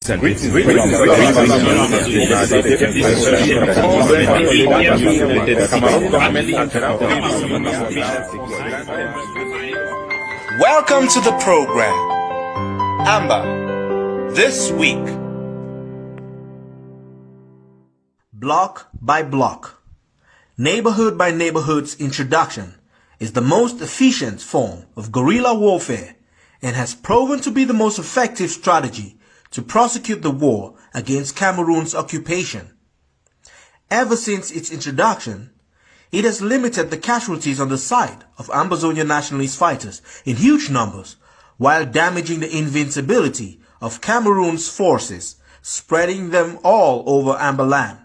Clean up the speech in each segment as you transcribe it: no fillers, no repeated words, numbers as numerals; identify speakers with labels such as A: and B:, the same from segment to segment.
A: Welcome to the program, Amber, This Week.
B: Block by block, neighborhood by neighborhood's introduction is the most efficient form of guerrilla warfare and has proven to be the most effective strategy to prosecute the war against Cameroon's occupation. Ever since its introduction, it has limited the casualties on the side of Ambazonian nationalist fighters in huge numbers, while damaging the invincibility of Cameroon's forces, spreading them all over Amberland.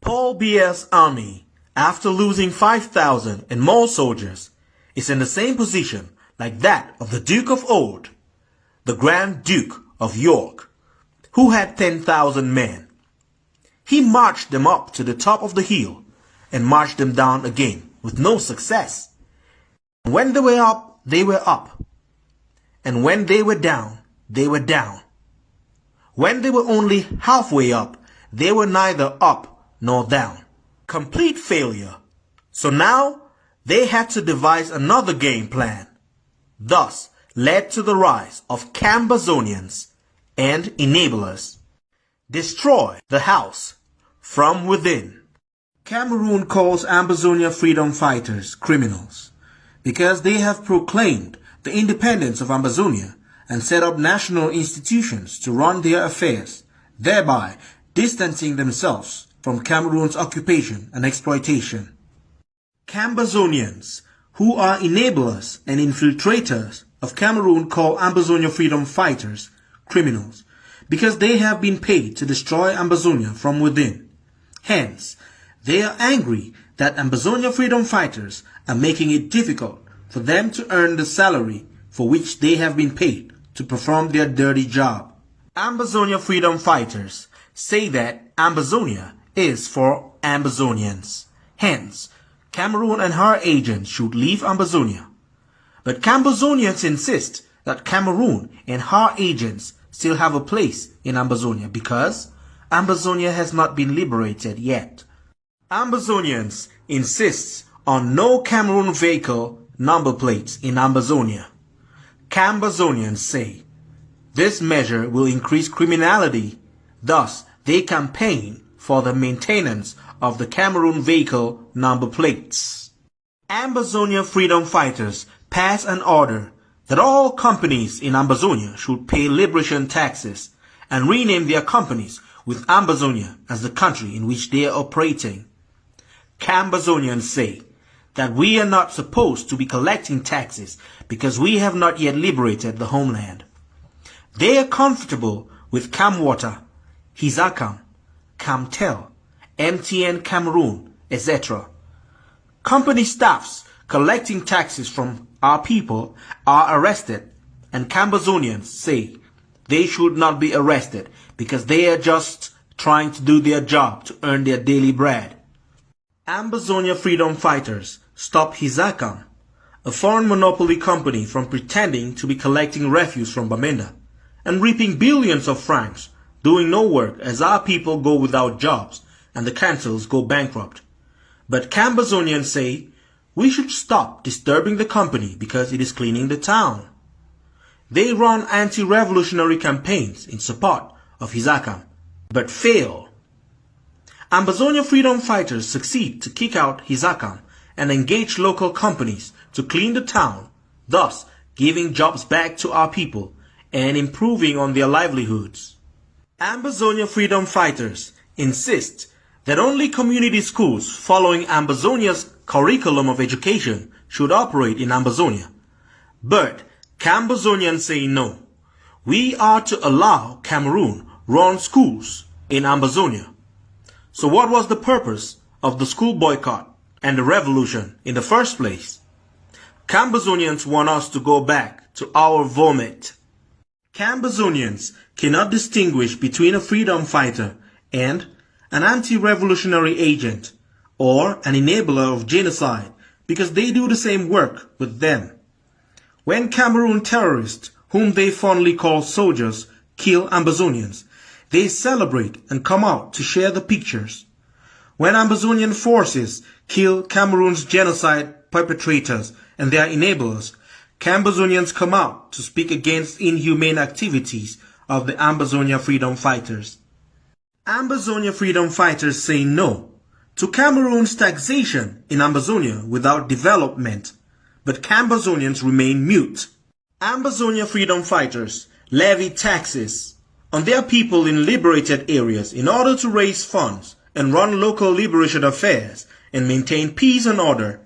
B: Paul Biya's army, after losing 5,000 and more soldiers, is in the same position like that of the Duke of Old, the Grand Duke of York, who had 10,000 men. He marched them up to the top of the hill and marched them down again with no success. When they were up, they were up. And when they were down, they were down. When they were only halfway up, they were neither up nor down. Complete failure. So now they had to devise another game plan. Thus led to the rise of Cambazonians and enablers. Destroy the house from within. Cameroon calls Ambazonia freedom fighters criminals because they have proclaimed the independence of Ambazonia and set up national institutions to run their affairs, thereby distancing themselves from Cameroon's occupation and exploitation. Cambazonians, who are enablers and infiltrators of Cameroon, call Ambazonia freedom fighters criminals because they have been paid to destroy Ambazonia from within. Hence, they are angry that Ambazonia freedom fighters are making it difficult for them to earn the salary for which they have been paid to perform their dirty job. Ambazonia freedom fighters say that Ambazonia is for Ambazonians. Hence, Cameroon and her agents should leave Ambazonia. But Cambazonians insist that Cameroon and her agents still have a place in Ambazonia because Ambazonia has not been liberated yet. Ambazonians insist on no Cameroon vehicle number plates in Ambazonia. Cambazonians say this measure will increase criminality, thus they campaign for the maintenance of the Cameroon vehicle number plates. Ambazonia freedom fighters pass an order that all companies in Ambazonia should pay liberation taxes and rename their companies with Ambazonia as the country in which they are operating. Cambazonians say that we are not supposed to be collecting taxes because we have not yet liberated the homeland. They are comfortable with Camwater, Hizakam, Camtel, MTN Cameroon, etc. Company staffs collecting taxes from our people are arrested, and Cambazonians say they should not be arrested because they are just trying to do their job to earn their daily bread. Ambazonia freedom fighters stop Hizakam, a foreign monopoly company, from pretending to be collecting refuse from Bamenda and reaping billions of francs, doing no work as our people go without jobs and the cantons go bankrupt. But Cambazonians say we should stop disturbing the company because it is cleaning the town. They run anti-revolutionary campaigns in support of Hizakam, but fail. Ambazonia freedom fighters succeed to kick out Hizakam and engage local companies to clean the town, thus giving jobs back to our people and improving on their livelihoods. Ambazonia freedom fighters insist that only community schools following Ambazonia's curriculum of education should operate in Ambazonia. But Cambazonians say no. We are to allow Cameroon-run schools in Ambazonia. So what was the purpose of the school boycott and the revolution in the first place? Cambazonians want us to go back to our vomit. Cambazonians cannot distinguish between a freedom fighter and an anti-revolutionary agent or an enabler of genocide because they do the same work with them. When Cameroon terrorists, whom they fondly call soldiers, kill Ambazonians, they celebrate and come out to share the pictures. When Ambazonian forces kill Cameroon's genocide perpetrators and their enablers, Cambazonians come out to speak against inhumane activities of the Ambazonia freedom fighters. Ambazonia freedom fighters say no to Cameroon's taxation in Ambazonia without development, but Cambazonians remain mute. Ambazonia freedom fighters levy taxes on their people in liberated areas in order to raise funds and run local liberation affairs and maintain peace and order.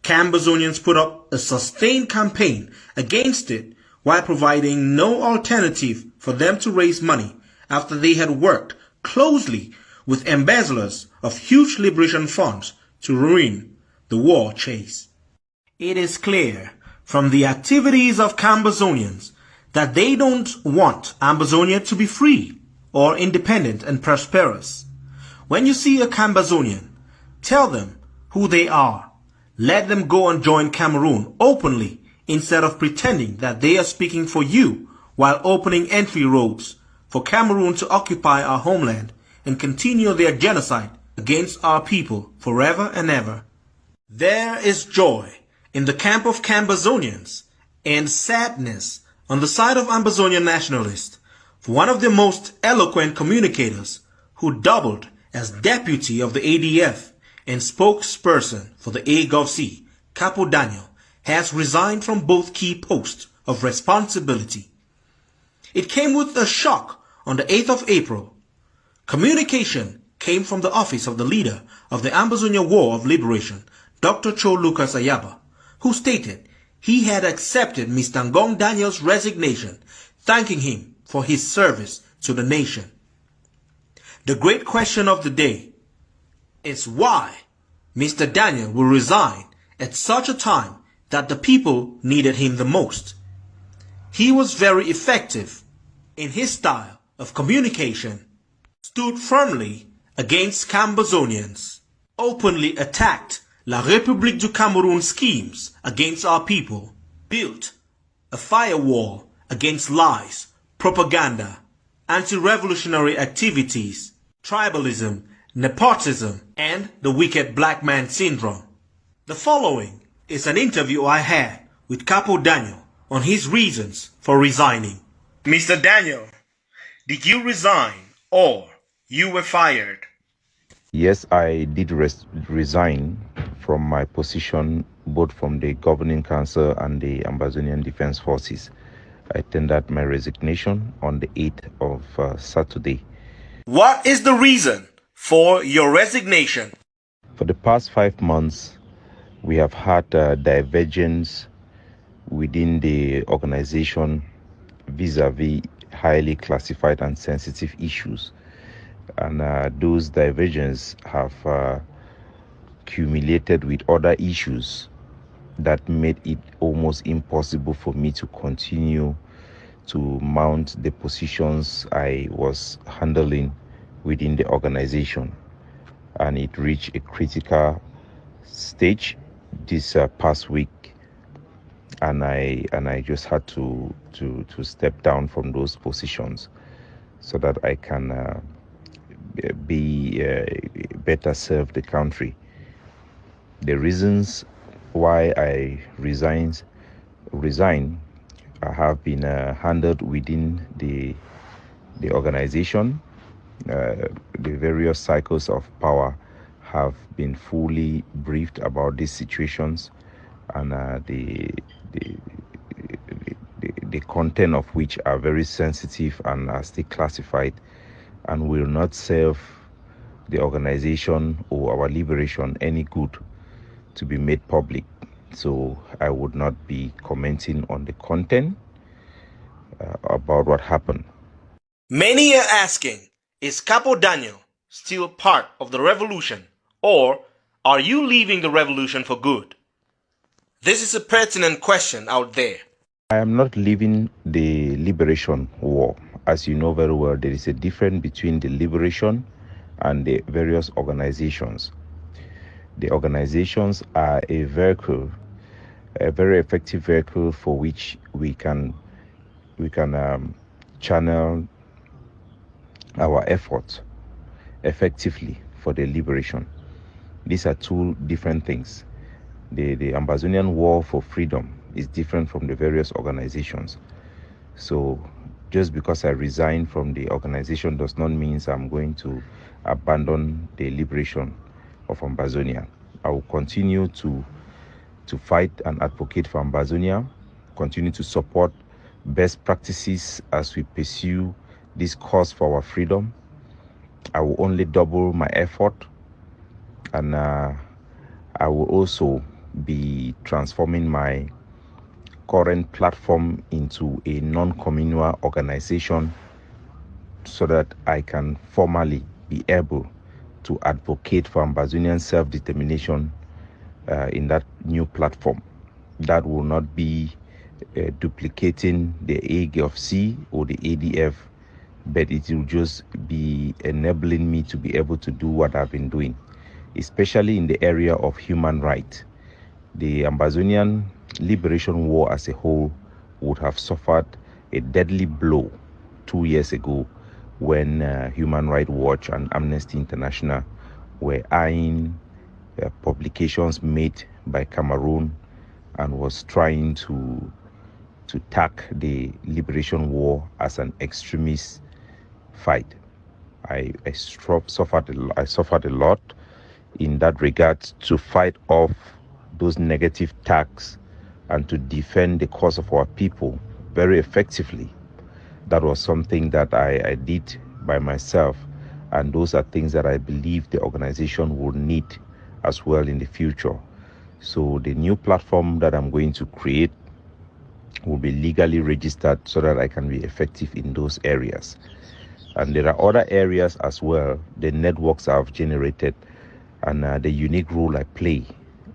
B: Cambazonians put up a sustained campaign against it while providing no alternative for them to raise money after they had worked closely with embezzlers of huge liberation funds to ruin the war chase. It is clear from the activities of Cambazonians that they don't want Ambazonia to be free or independent and prosperous. When you see a Cambazonian, tell them who they are. Let them go and join Cameroon openly instead of pretending that they are speaking for you while opening entry roads for Cameroon to occupy our homeland and continue their genocide against our people forever and ever. There is joy in the camp of Cambazonians and sadness on the side of Ambazonian Nationalist for one of the most eloquent communicators who doubled as deputy of the ADF and spokesperson for the AGOVC, Capo Daniel, has resigned from both key posts of responsibility. It came with a shock on the 8th of April. Communication came from the office of the leader of the Ambazonia War of Liberation, Dr. Cho Lucas Ayaba, who stated he had accepted Mr. Ngong Daniel's resignation, thanking him for his service to the nation. The great question of the day is why Mr. Daniel will resign at such a time that the people needed him the most. He was very effective in his style of communication, stood firmly against Cambazonians, openly attacked La République du Cameroun schemes against our people, built a firewall against lies, propaganda, anti-revolutionary activities, tribalism, nepotism, and the wicked black man syndrome. The following is an interview I had with Capo Daniel on his reasons for resigning. Mr. Daniel, did you resign or you were fired?
C: Yes, I did resign from my position, both from the Governing Council and the Ambazonian Defense Forces. I tendered my resignation on the 8th of Saturday.
A: What is the reason for your resignation?
C: For the past 5 months, we have had divergence within the organization vis-a-vis highly classified and sensitive issues. And those divergences have accumulated with other issues that made it almost impossible for me to continue to mount the positions I was handling within the organization. And it reached a critical stage this past week, and I just had to step down from those positions so that I can better serve the country. The reasons why I resign have been handled within the organization. The various cycles of power have been fully briefed about these situations, and the content of which are very sensitive and are still classified and will not serve the organization or our liberation any good to be made public. So I would not be commenting on the content about what happened.
A: Many are asking, is Capo Daniel still part of the revolution, or are you leaving the revolution for good? This is a pertinent question out there.
C: I am not leaving the liberation war. As you know very well, there is a difference between the liberation and the various organizations. The organizations are a vehicle, a very effective vehicle for which we can channel our efforts effectively for the liberation. These are two different things. The Amazonian War for Freedom is different from the various organizations. So just because I resign from the organization does not mean I'm going to abandon the liberation of Ambazonia. I will continue to fight and advocate for Ambazonia, continue to support best practices as we pursue this cause for our freedom. I will only double my effort, and I will also be transforming my current platform into a non-communal organization so that I can formally be able to advocate for Ambazonian self-determination in that new platform. That will not be duplicating the AGFC or the ADF, but it will just be enabling me to be able to do what I've been doing, especially in the area of human rights. The Ambazonian Liberation War as a whole would have suffered a deadly blow 2 years ago when Human Rights Watch and Amnesty International were eyeing publications made by Cameroon and was trying to tag the Liberation War as an extremist fight. I suffered a lot in that regard to fight off those negative tags and to defend the cause of our people very effectively. That was something that I did by myself, and those are things that I believe the organization will need as well in the future. So the new platform that I'm going to create will be legally registered so that I can be effective in those areas. And there are other areas as well, the networks I've generated and the unique role I play,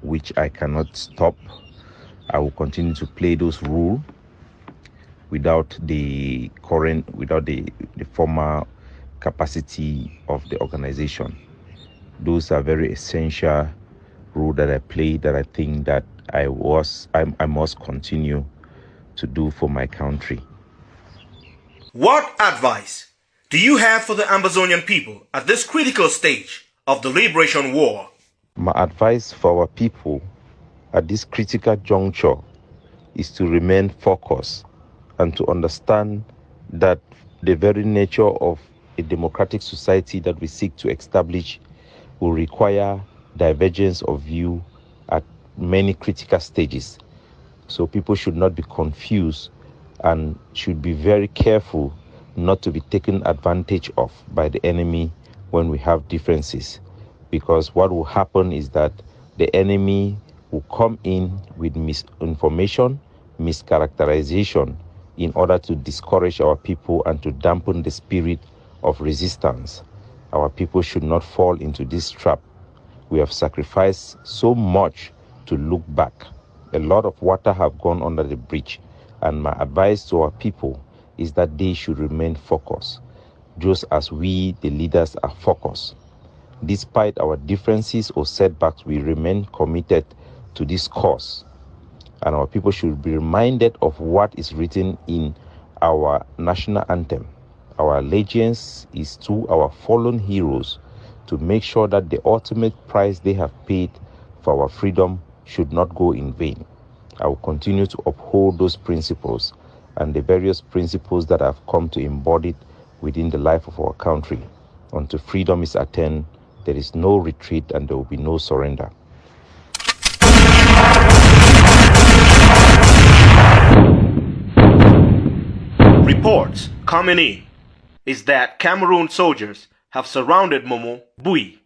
C: which I cannot stop. I will continue to play those roles without the former capacity of the organization. Those are very essential roles that I play that I think that I must continue to do for my country.
A: What advice do you have for the Amazonian people at this critical stage of the liberation war?
C: My advice for our people at this critical juncture is to remain focused and to understand that the very nature of a democratic society that we seek to establish will require divergence of view at many critical stages. So people should not be confused and should be very careful not to be taken advantage of by the enemy when we have differences. Because what will happen is that the enemy will come in with misinformation, mischaracterization in order to discourage our people and to dampen the spirit of resistance. Our people should not fall into this trap. We have sacrificed so much to look back. A lot of water have gone under the bridge, and my advice to our people is that they should remain focused, just as we, the leaders, are focused. Despite our differences or setbacks, we remain committed to this cause, and our people should be reminded of what is written in our national anthem. Our allegiance is to our fallen heroes to make sure that the ultimate price they have paid for our freedom should not go in vain. I will continue to uphold those principles and the various principles that have come to embody within the life of our country. Until freedom is attained, there is no retreat and there will be no surrender.
A: Reports coming in is that Cameroon soldiers have surrounded Momo, Bui,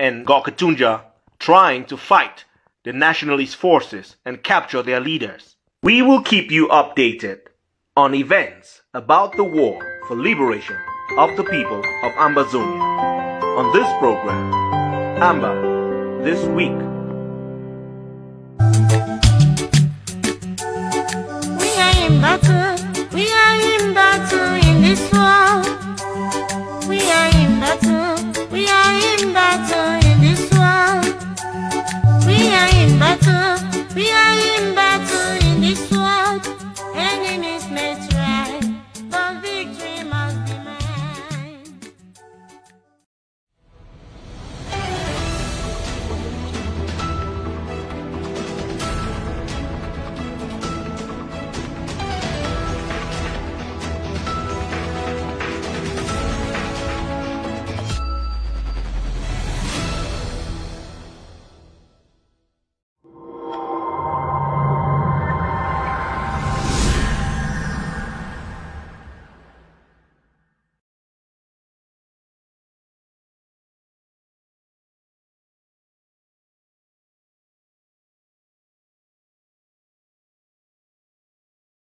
A: and Gokatunja, trying to fight the Nationalist forces and capture their leaders. We will keep you updated on events about the war for liberation of the people of Ambazonia on this program, Amba This Week.
D: We are in battle in this war.